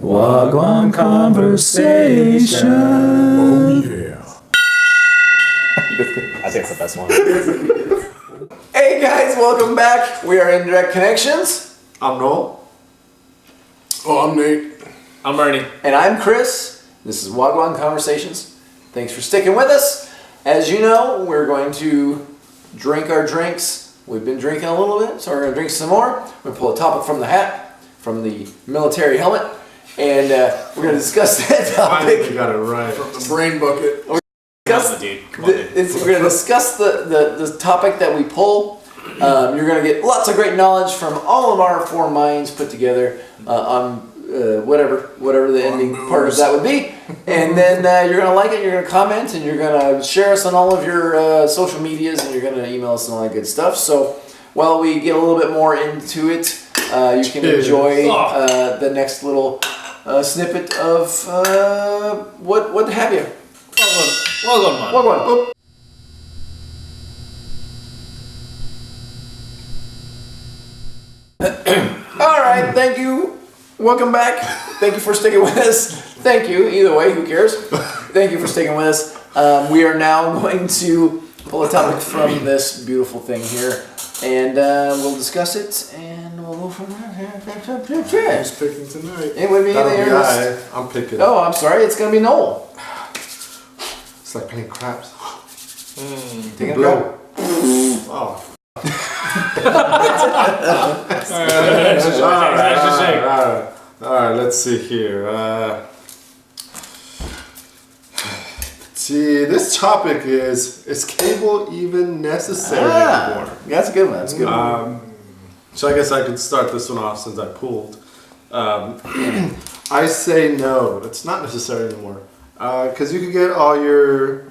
Gwaan conversation. Oh yeah. I think it's the best one. Hey guys, welcome back. We are in Direct Connections. I'm Noel. Oh, I'm Nate. I'm Ernie. And I'm Chris. This is Gwaan Conversations. Thanks for sticking with us. As you know, we're going to drink our drinks. We've been drinking a little bit, so we're going to drink some more. We're going to pull a topic from the hat, from the military helmet, and we're going to discuss that Finally topic. got it right. From the brain bucket. We're going to discuss the topic that we pull. You're going to get lots of great knowledge from all of our four minds put together on whatever the ending part of that would be. And then you're going to like it, you're going to comment, and you're going to share us on all of your social medias, and you're going to email us and all that good stuff. So while we get a little bit more into it, you can enjoy the next little snippet of what have you. Welcome. All right, thank you. Welcome back. Thank you for sticking with us. Thank you. Either way, who cares? Thank you for sticking with us. We are now going to pull a topic from this beautiful thing here, and we'll discuss it, and we'll go from there. Who's picking tonight? It would be the I'm picking. Oh, I'm sorry. It's going to be Noel. It's like playing craps. Take a blow. Oh. All right, let's see here. See, this topic is cable even necessary anymore? That's a good one. That's a good one. So I guess I could start this one off since I pulled. I say no, it's not necessary anymore. Because you can get all your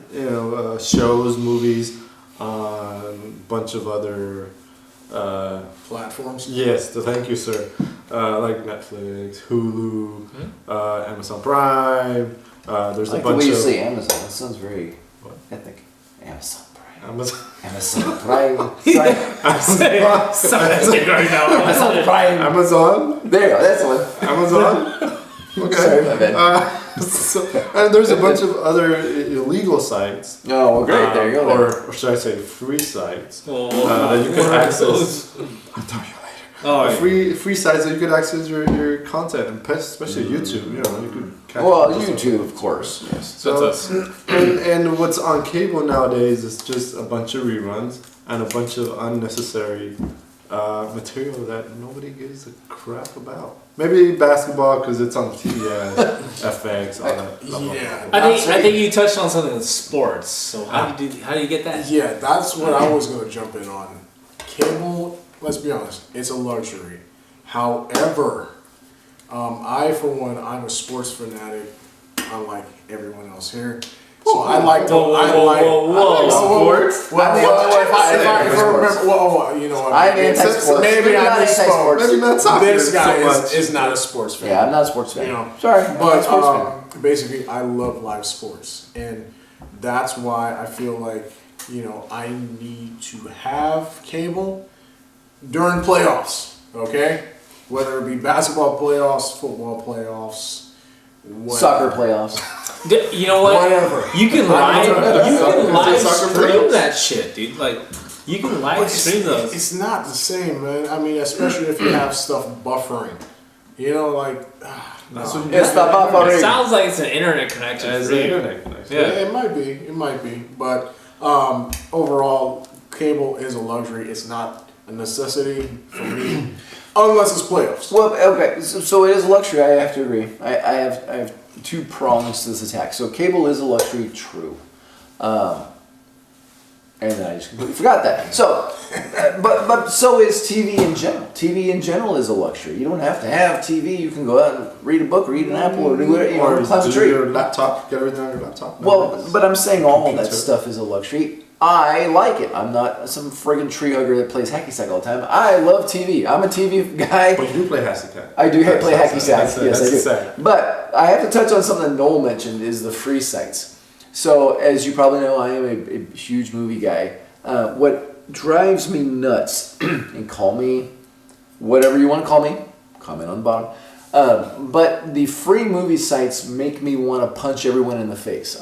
shows, movies, on a bunch of other platforms. Yes, thank you, sir. Like Netflix, Hulu, Amazon Prime. There's like a bunch the way you of say Amazon. That sounds very ethnic. Amazon Prime. Amazon Prime. Amazon Prime. Amazon. There you go. That's the one. Amazon. Okay. Sorry, my bad. And there's a bunch of other illegal sites. Oh, well, great. There you go. Or should I say free sites that you can access. I'll tell you later. Oh, free sites that you could access your content, and especially YouTube. You could catch YouTube, of course. Yes. So, and what's on cable nowadays is just a bunch of reruns and a bunch of unnecessary material that nobody gives a crap about. Maybe basketball because it's on TBS, FX, all that. Yeah, I think you touched on something with sports. So how do you get that? Yeah, that's what I was going to jump in on. Cable, let's be honest, it's a luxury. However, I for one, I'm a sports fanatic, unlike everyone else here. So I like to. Sports. I'm anti-sports. Maybe I misspoke. Maybe not soccer. This guy so much. is not a sports fan. Yeah, I'm not a sports fan. Sorry, I'm not a But sports fan. basically, I love live sports, and that's why I feel like I need to have cable during playoffs. Okay, whether it be basketball playoffs, football playoffs, whatever. Soccer playoffs. You know what? Whatever. You can live Soccer stream playoffs? that shit, dude. Like, you can live stream those. It's not the same, man. I mean, especially if you have stuff buffering. That's what It's the buffering. It sounds like it's an internet connection. As for the you. internet connection. Yeah. It might be. But overall, cable is a luxury. It's not a necessity for me, unless it's playoffs. Well, okay, so it is a luxury. I have to agree. I have two prongs to this attack. So cable is a luxury, true. And then I just completely forgot that. So, but so is TV in general. TV in general is a luxury. You don't have to have TV. You can go out and read a book, read an apple, or do whatever. Or Climb a do tree. your laptop, get everything on your laptop. Well, but I'm saying all of that Computer. stuff is a luxury. I like it. I'm not some friggin' tree hugger that plays hacky sack all the time. I love TV. I'm a TV guy. But you do play hacky sack. I do play hacky sack. Yes, I do. Sack. But I have to touch on something Noel mentioned is the free sites. So as you probably know, I am a huge movie guy. What drives me nuts, and call me whatever you want to call me, comment on the bottom, But the free movie sites make me want to punch everyone in the face.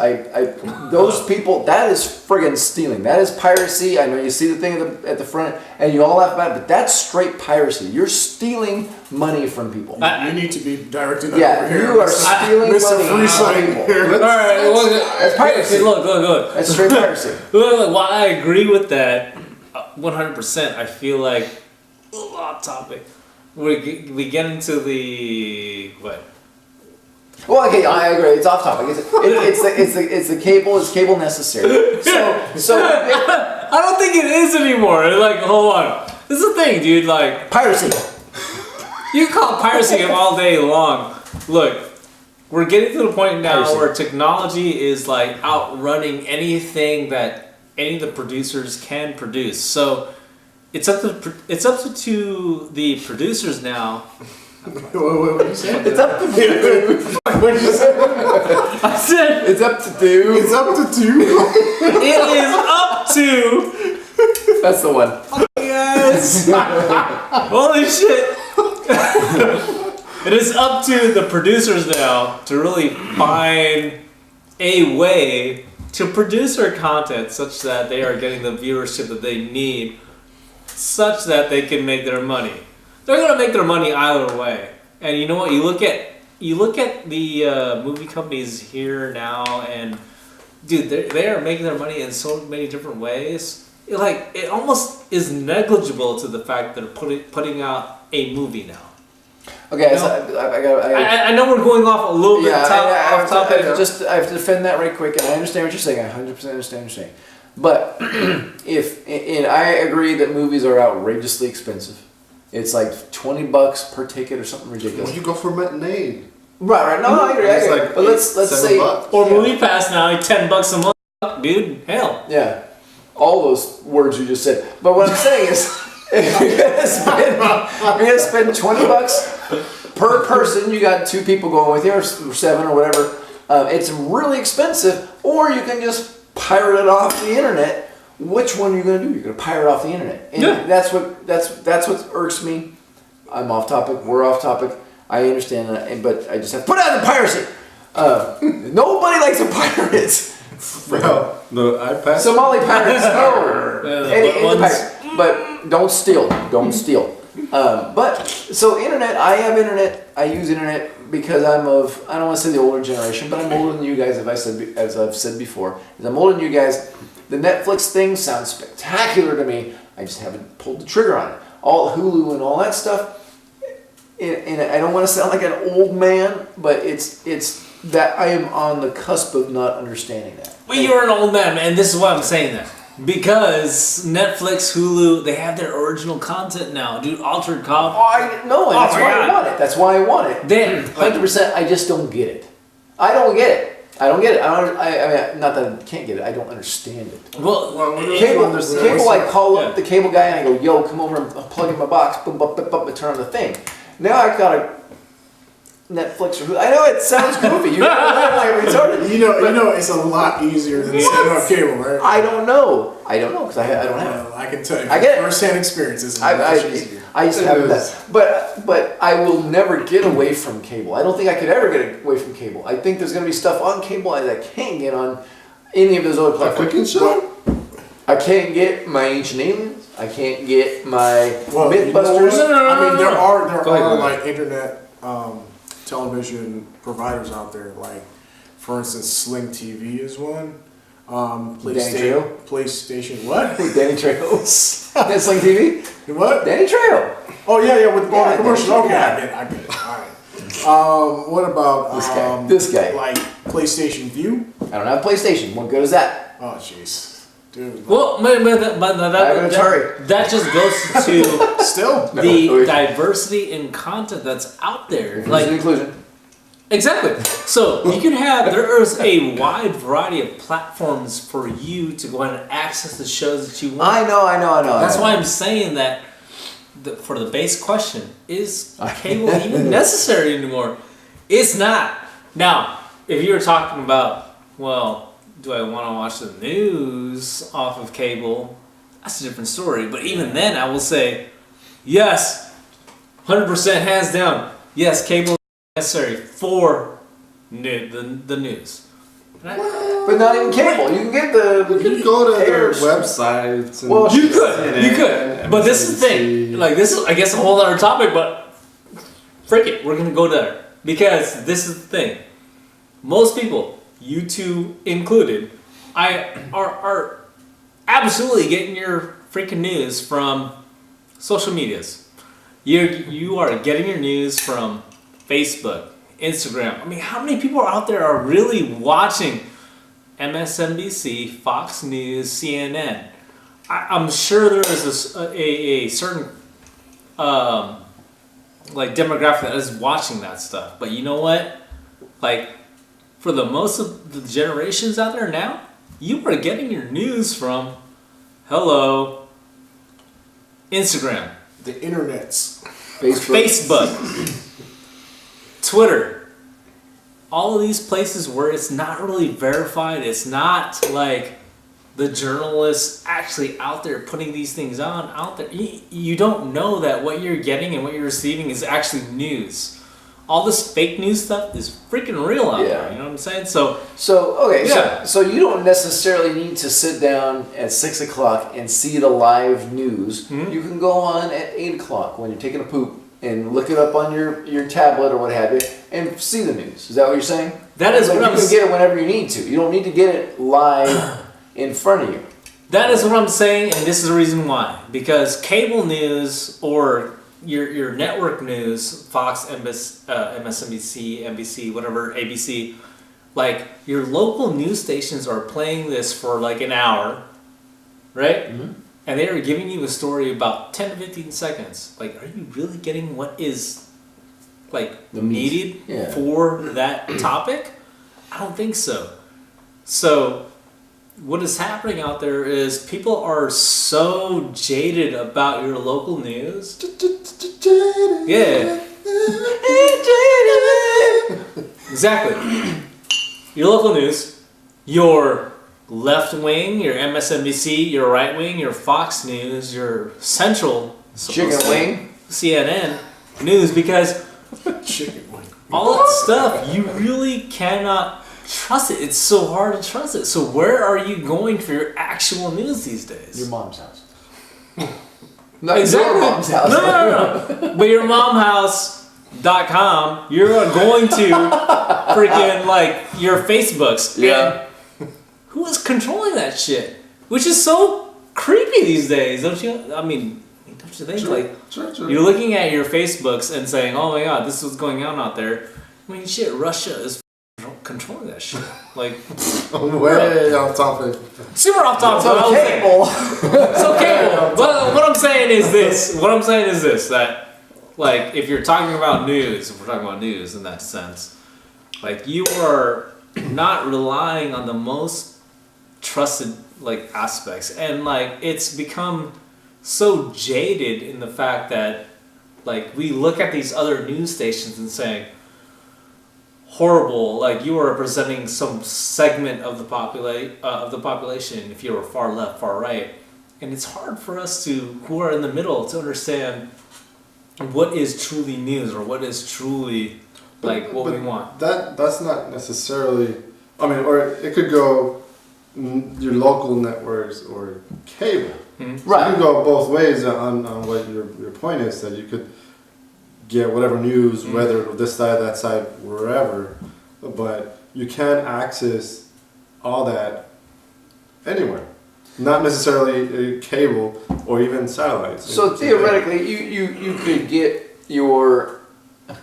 Those people, that is friggin' stealing. That is piracy. I know you see the thing at the front, and you all laugh about it, but that's straight piracy. You're stealing money from people. You need to be directing that Yeah, over here. you are stealing money Free from site people. here. Alright, well, That's piracy. Look. That's straight piracy. Look, while I agree with that 100%, I feel like off topic. We get into the what? Well, okay, I agree. It's off topic. It's the cable. Is cable necessary? So I don't think it is anymore. Like, hold on. This is the thing, dude. Like, piracy. you can call it piracy all day long. Look, we're getting to the point now Piracy. where technology is like outrunning anything that any of the producers can produce. So it's up to the producers now. What did you say? It's up to do. What did you say? I said It's up to do. It's up to two. it is up to. That's the one. Yes. Holy shit. It is up to the producers now to really find a way to produce their content such that they are getting the viewership that they need, such that they can make their money. They're gonna make their money either way. And you know what? You look at the movie companies here now, and dude, they are making their money in so many different ways. It almost is negligible to the fact that they're putting out a movie now. Okay, No. so I know we're going off a little bit off topic. I have to defend that right quick, and I understand what you're saying. I 100% understand what you're saying. But and I agree that movies are outrageously expensive. It's like $20 per ticket or something ridiculous. Well, you go for a matinee. Right. No, I agree. It's like But let's say $7. Or Movie Pass now, like $10 a month, dude. Hell. yeah, all those words you just said. But what I'm saying is, if you're gonna spend $20 per person, you got 2 people going with you, or 7 or whatever. It's really expensive. Or you can just pirate it off the internet. Which one are you gonna do? You're gonna pirate off the internet, and Yeah. that's what irks me. I'm off topic. We're off topic. I understand that, but I just have to put out the piracy. Nobody likes a pirate. Well, the iPad. Somali pirates, no. Yeah, Any ones- pirate. But don't steal. Don't steal. But so internet. I have internet. I use internet because I'm of, I don't want to say the older generation, but I'm older than you guys. As I've said before, as I'm older than you guys. The Netflix thing sounds spectacular to me. I just haven't pulled the trigger on it. All Hulu and all that stuff. And I don't want to sound like an old man, but it's that I am on the cusp of not understanding that. Well, you're an old man, man. This is why I'm saying that. Because Netflix, Hulu, they have their original content now. Dude, Altered Cop. Oh, I know, and that's my why I God. want it. That's why I want it. Then, 100%. I just don't get it. I don't get it. I don't get it. I mean, not that I can't get it. I don't understand it. well, Cable. I call up Yeah. the cable guy and I go, "Yo, come over and plug in my box." Boom, boom, boom, boom, and turn on the thing. Now I got a Netflix or Hulu. I know it sounds goofy. You know, like retarded. You know, it's a lot easier than setting up cable, right? I don't know because I don't have it. Well, I can tell you. I get it. First-hand experiences. I used to have that, but I will never get away from cable. I don't think I could ever get away from cable. I think there's going to be stuff on cable that I can't get on any of those other A platforms. cooking show? I can't get my Ancient Aliens. I can't get my Well, Mythbusters. I mean, there are Go ahead. like internet television providers out there. Like, for instance, Sling TV is one. Trejo? PlayStation. What? Danny Trejo. That's Sling TV. What? Danny Trejo. Oh yeah, with all Yeah, the commercials. yeah. Okay, I get it. All right. What about This guy. Like PlayStation View? I don't have a PlayStation. What good is that? Oh jeez, dude. well, but I have an Atari. that just goes to Still. the No. diversity in content that's out there. Like Like, inclusion. exactly. So you can have, there is a wide variety of platforms for you to go ahead and access the shows that you want. I know. That's why I'm saying that for the base question, is cable even necessary anymore? It's not. Now, if you were talking about, well, do I want to watch the news off of cable? That's a different story. But even then, I will say, yes, 100% hands down. Yes, cable necessary for the news. But not even cable. You can get the. You can go to their pairs. websites. And Well, You could. But this is the thing. Like, this is, I guess, a whole other topic, but frick it, we're gonna go there. Because this is the thing. Most people, you two included, are absolutely getting your freaking news from social medias. You are getting your news from Facebook, Instagram. I mean, how many people out there are really watching MSNBC, Fox News, CNN? I'm sure there is a certain like demographic that is watching that stuff. But you know what? Like, for the most of the generations out there now, you are getting your news from Instagram, The internets. Facebook, Twitter, all of these places where it's not really verified. It's not like the journalists actually out there putting these things out there. You don't know that what you're getting and what you're receiving is actually news. All this fake news stuff is freaking real out there. You know what I'm saying? So okay, yeah. so you don't necessarily need to sit down at 6 o'clock and see the live news. Mm-hmm. You can go on at 8 o'clock when you're taking a poop and look it up on your tablet or what have you and see the news. Is that what you're saying? That is Like, what you can get it whenever you need to. You don't need to get it live in front of you. That is what I'm saying, and this is the reason why. Because cable news or your network news, Fox, MSNBC, NBC, whatever, ABC, like, your local news stations are playing this for like an hour, right? Mm-hmm. And they are giving you a story about 10 to 15 seconds. Like, are you really getting what is, like, The meat. needed for that topic? I don't think so. So what is happening out there is people are so jaded about your local news. Yeah. Exactly. Your local news, your left wing, your MSNBC, your right wing, your Fox News, your central Chicken wing. CNN news, because Chicken wing. all that stuff, you really cannot trust it. It's so hard to trust it. So where are you going for your actual news these days? Your mom's house. Not Exactly. your mom's house. No. But your momhouse.com, you're going to freaking like your Facebooks. Yeah. And who is controlling that shit? Which is so creepy these days, don't you? I mean, don't you think? Sure. You're looking at your Facebooks and saying, "Oh my God, this is what's going on out there." I mean, shit, Russia is controlling that shit. Like, way off topic. super off topic. So cable. It's okay. But what I'm saying is this: that, like, if you're talking about news, if we're talking about news in that sense, like, you are not relying on the most trusted, like, aspects, and like, it's become so jaded in the fact that, like, we look at these other news stations and saying, horrible, like, you are representing some segment of the population if you are far left, far right, and it's hard for us who are in the middle to understand what is truly news or what is truly what we want. That's not necessarily. I mean, or it could go your local networks or cable. Mm-hmm. Right. You can go both ways on what your point is, that you could get whatever news, whether this side, that side, wherever, but you can access all that anywhere. Not necessarily cable or even satellites. So theoretically, you could get your,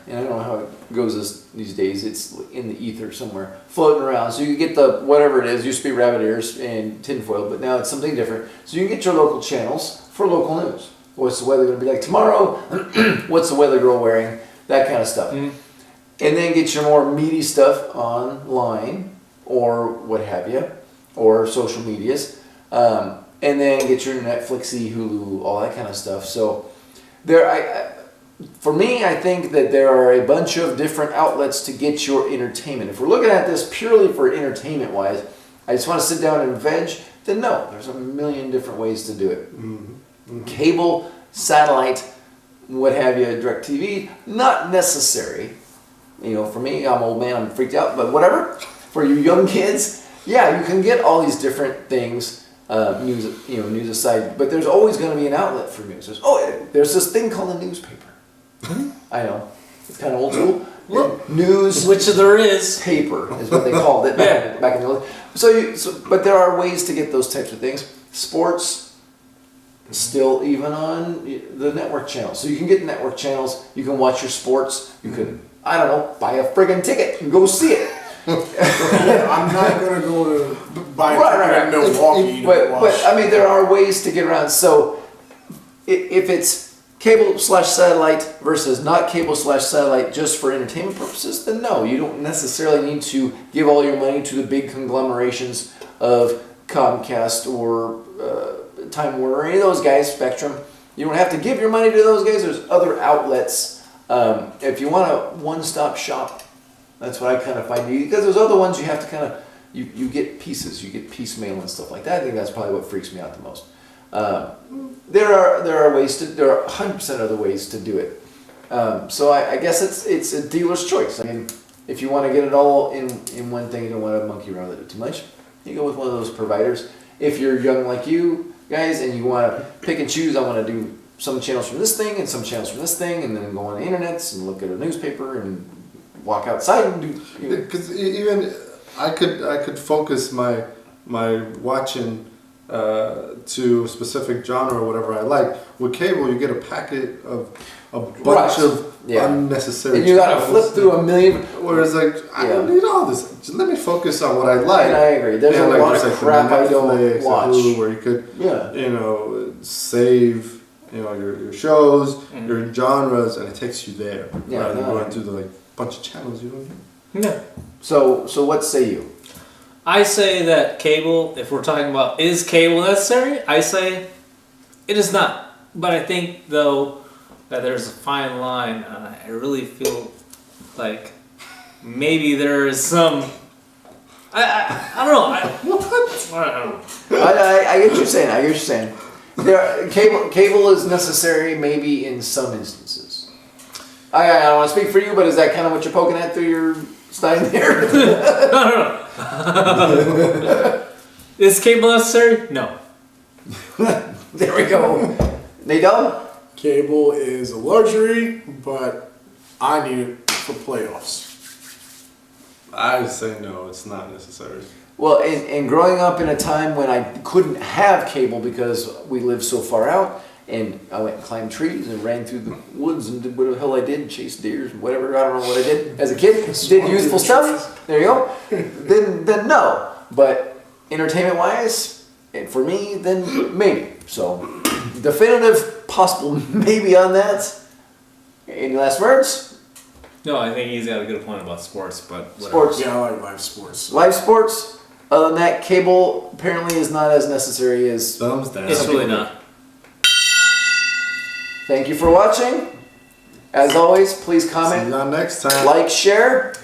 and I don't know how it goes these days, it's in the ether somewhere, floating around. So you get the, whatever it is, used to be rabbit ears and tinfoil, but now it's something different. So you can get your local channels for local news. What's the weather going to be like tomorrow? What's the weather girl wearing? That kind of stuff. And then get your more meaty stuff online or what have you, or social medias. And then get your Netflixy, Hulu, all that kind of stuff. So for me, I think that there are a bunch of different outlets to get your entertainment. If we're looking at this purely for entertainment wise, I just want to sit down and veg, then no, there's a million different ways to do it. Cable, satellite, what have you, DirecTV, not necessary. You know, for me, I'm old man, I'm freaked out, but whatever. For you young kids, yeah, you can get all these different things, news aside, but there's always going to be an outlet for news. There's this thing called a newspaper. I know, it's kind of old school. News, which there is. Paper is what they called it back in the old. But there are ways to get those types of things. Sports, still even on the network channels. So you can get network channels. You can watch your sports. You can, I don't know, buy a friggin' ticket and go see it. I'm not gonna go to buy a ticket in Milwaukee. But I mean, there are ways to get around. So if it's cable/satellite versus not cable/satellite just for entertainment purposes, then no, you don't necessarily need to give all your money to the big conglomerations of Comcast or Time Warner or any of those guys, Spectrum. You don't have to give your money to those guys. There's other outlets. If you want a one-stop shop, that's what I kind of find. Because those other ones you have to kind of, you get pieces, you get piecemeal and stuff like that. I think that's probably what freaks me out the most. There are ways to, there are 100% other ways to do it. So I guess it's a dealer's choice. I mean, if you want to get it all in one thing, you don't want to monkey around with it too much, you go with one of those providers. If you're young like you guys and you want to pick and choose, I want to do some channels from this thing and some channels from this thing, and then go on the internets and look at a newspaper and walk outside and do. Because even I could focus my watching to a specific genre or whatever I like. With cable, you get a packet of a bunch of unnecessary. And you gotta flip through a million. Whereas, like, I don't need all this. Just let me focus on what I like. And I agree. There's a lot of crap I don't watch. Where you could, save, your shows, your genres, and it takes you there. Rather than going through the bunch of channels you don't need. Yeah. So what say you? I say that cable, if we're talking about is cable necessary, I say it is not. But I think, though, that there's a fine line, and I really feel like maybe there is some... I don't know. I don't know. I get what you're saying. I get what you're saying. Cable is necessary maybe in some instances. I don't want to speak for you, but is that kind of what you're poking at through your stein there? No. Is cable necessary? No. There we go. Nadal? Cable is a luxury, but I need it for playoffs. I would say no, it's not necessary. Well, and growing up in a time when I couldn't have cable because we lived so far out, and I went and climbed trees and ran through the woods and did whatever the hell I did, chased deers and whatever, I don't know what I did as a kid, did youthful stuff, there you go, then no. But entertainment-wise, and for me, then maybe. So, definitive, possible maybe on that. Any last words? No, I think he's got a good point about sports, but whatever. Sports. Yeah, I like live sports. Live sports. Other than that, cable apparently is not as necessary as... Thumbs down. It's really not. Thank you for watching. As always, please comment. See you next time. Like, share,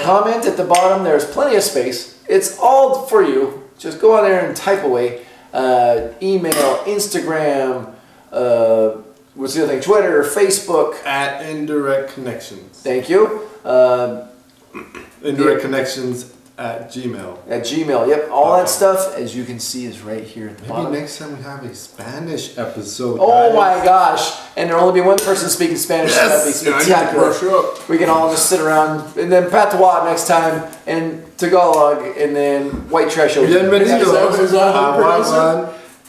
comment at the bottom. There's plenty of space. It's all for you. Just go on there and type away. Email, Instagram, what's the other thing? Twitter, Facebook. At Indirect Connections. Thank you. Indirect Connections at Gmail. At Gmail, yep. All that stuff, as you can see, is right here at the bottom. Maybe next time we have a Spanish episode. Oh my gosh! And there'll only be one person speaking Spanish. So that'd be spectacular. We can all just sit around, and then Patois next time, and Tagalog, and then white trash. Bienvenido.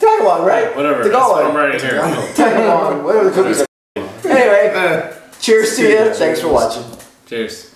Tagalog, right? Whatever. Tagalog. That's what I'm writing here. Tagalog, whatever the cookies are. Anyway, cheers to you. Thanks for watching. Cheers.